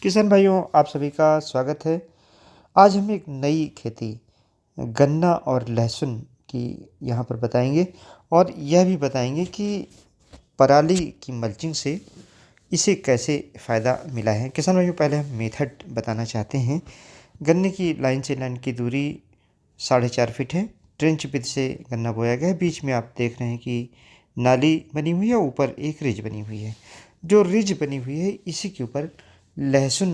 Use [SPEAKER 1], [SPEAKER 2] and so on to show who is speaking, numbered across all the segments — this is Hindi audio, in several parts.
[SPEAKER 1] किसान भाइयों, आप सभी का स्वागत है। आज हम एक नई खेती गन्ना और लहसुन की यहाँ पर बताएंगे और यह भी बताएंगे कि पराली की मल्चिंग से इसे कैसे फ़ायदा मिला है। किसान भाइयों, पहले हम मेथड बताना चाहते हैं। गन्ने की लाइन से लाइन की दूरी 4.5 फीट है। ट्रेंच विधि से गन्ना बोया गया है। बीच में आप देख रहे हैं कि नाली बनी हुई है, ऊपर एक रिज बनी हुई है। जो रिज बनी हुई है इसी के ऊपर लहसुन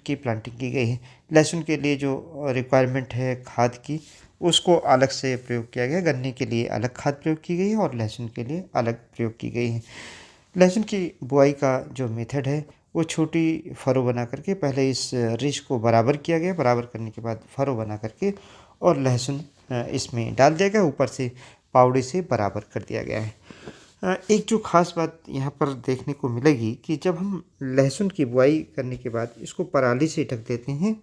[SPEAKER 1] की प्लांटिंग की गई है। लहसुन के लिए जो रिक्वायरमेंट है खाद की, उसको अलग से प्रयोग किया गया। गन्ने के लिए अलग खाद प्रयोग की गई है और लहसुन के लिए अलग प्रयोग की गई है। लहसुन की बुआई का जो मेथड है वो छोटी फरो बना करके पहले इस रिज को बराबर किया गया। बराबर करने के बाद फरो बना करके और लहसुन इसमें डाल दिया गया। ऊपर से पावड़े से बराबर कर दिया गया है। एक जो ख़ास बात यहाँ पर देखने को मिलेगी कि जब हम लहसुन की बुआई करने के बाद इसको पराली से ढक देते हैं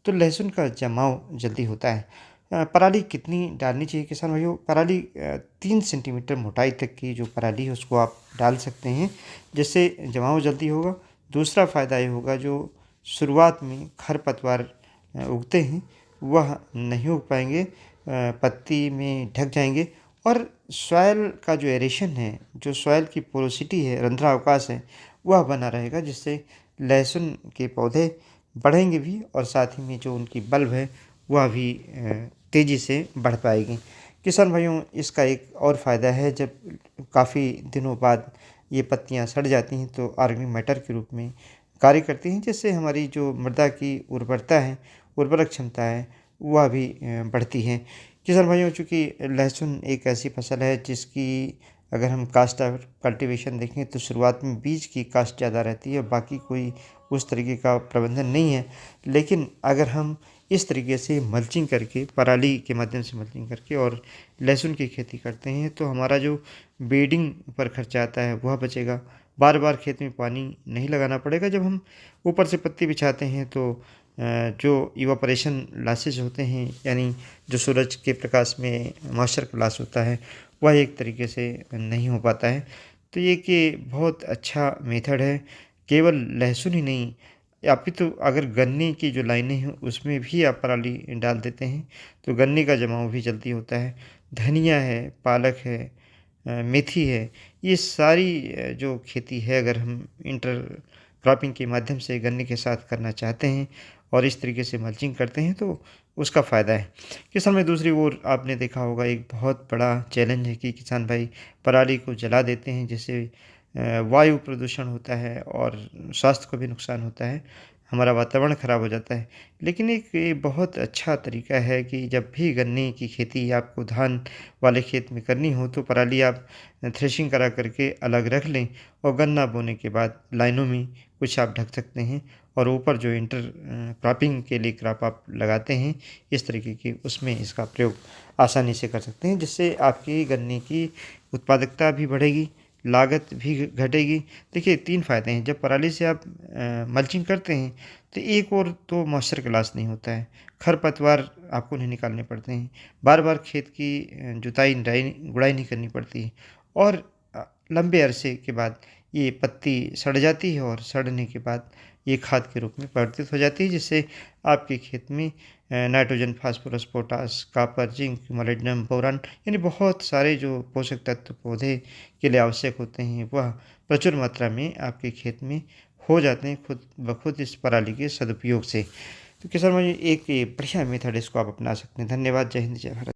[SPEAKER 1] तो लहसुन का जमाव जल्दी होता है। पराली कितनी डालनी चाहिए किसान भाइयों? पराली 3 सेंटीमीटर मोटाई तक की जो पराली है उसको आप डाल सकते हैं, जिससे जमाव जल्दी होगा। दूसरा फ़ायदा ये होगा, जो शुरुआत में खरपतवार उगते हैं वह नहीं उग पाएंगे, पत्ती में ढक जाएंगे। और सॉइल का जो एरेशन है, जो सॉइल की पोरोसिटी है, रंध्रावकाश है, वह बना रहेगा, जिससे लहसुन के पौधे बढ़ेंगे भी और साथ ही में जो उनकी बल्ब है वह भी तेज़ी से बढ़ पाएगी। किसान भाइयों, इसका एक और फ़ायदा है, जब काफ़ी दिनों बाद ये पत्तियां सड़ जाती हैं तो ऑर्गेनिक मैटर के रूप में कार्य करती हैं, जिससे हमारी जो मृदा की उर्वरता है, उर्वरक क्षमता है, वह भी बढ़ती है। किसान भाइयों, चूँकि लहसुन एक ऐसी फसल है जिसकी अगर हम कास्ट ऑफ कल्टीवेशन देखें तो शुरुआत में बीज की कास्ट ज़्यादा रहती है, बाकी कोई उस तरीके का प्रबंधन नहीं है। लेकिन अगर हम इस तरीके से मल्चिंग करके, पराली के माध्यम से मल्चिंग करके और लहसुन की खेती करते हैं तो हमारा जो बेडिंग पर खर्चा आता है वह बचेगा। बार बार खेत में पानी नहीं लगाना पड़ेगा। जब हम ऊपर से पत्ती बिछाते हैं तो जो इवापोरेशन लॉसेज होते हैं, यानी जो सूरज के प्रकाश में मॉइस्चर का लॉस होता है, वह एक तरीके से नहीं हो पाता है। तो ये कि बहुत अच्छा मेथड है। केवल लहसुन ही नहीं, अपितु अगर गन्ने की जो लाइनें हैं उसमें भी आप पराली डाल देते हैं तो गन्ने का जमाव भी जल्दी होता है। धनिया है, पालक है, मेथी है, ये सारी जो खेती है, अगर हम इंटर क्रॉपिंग के माध्यम से गन्ने के साथ करना चाहते हैं और इस तरीके से मल्चिंग करते हैं तो उसका फ़ायदा है। किसान में दूसरी ओर आपने देखा होगा, एक बहुत बड़ा चैलेंज है कि किसान भाई पराली को जला देते हैं, जिससे वायु प्रदूषण होता है और स्वास्थ्य को भी नुकसान होता है, हमारा वातावरण ख़राब हो जाता है। लेकिन एक ये बहुत अच्छा तरीका है कि जब भी गन्ने की खेती आपको धान वाले खेत में करनी हो तो पराली आप थ्रेशिंग करा करके अलग रख लें और गन्ना बोने के बाद लाइनों में कुछ आप ढक सकते हैं और ऊपर जो इंटर क्रॉपिंग के लिए क्रॉप आप लगाते हैं इस तरीके की, उसमें इसका प्रयोग आसानी से कर सकते हैं, जिससे आपकी गन्ने की उत्पादकता भी बढ़ेगी, लागत भी घटेगी। देखिए, 3 फ़ायदे हैं। जब पराली से आप मल्चिंग करते हैं तो एक और तो मॉइस्चर का लॉस नहीं होता है, खरपतवार आपको नहीं निकालने पड़ते हैं, बार-बार खेत की जुताई, निराई, गुड़ाई नहीं करनी पड़ती है और लंबे अरसे के बाद ये पत्ती सड़ जाती है और सड़ने के बाद ये खाद के रूप में परिवर्तित हो जाती है, जिससे आपके खेत में nitrogen, phosphorus, potash, copper, zinc, molybdenum, boron, यानी बहुत सारे जो पोषक तत्व पौधे के लिए आवश्यक होते हैं वह प्रचुर मात्रा में आपके खेत में हो जाते हैं खुद ब खुद इस पराली के सदुपयोग से। तो किसान भाई, एक ये बढ़िया मेथड है, इसको आप अपना सकते हैं। धन्यवाद। जय हिंद, जय भारत।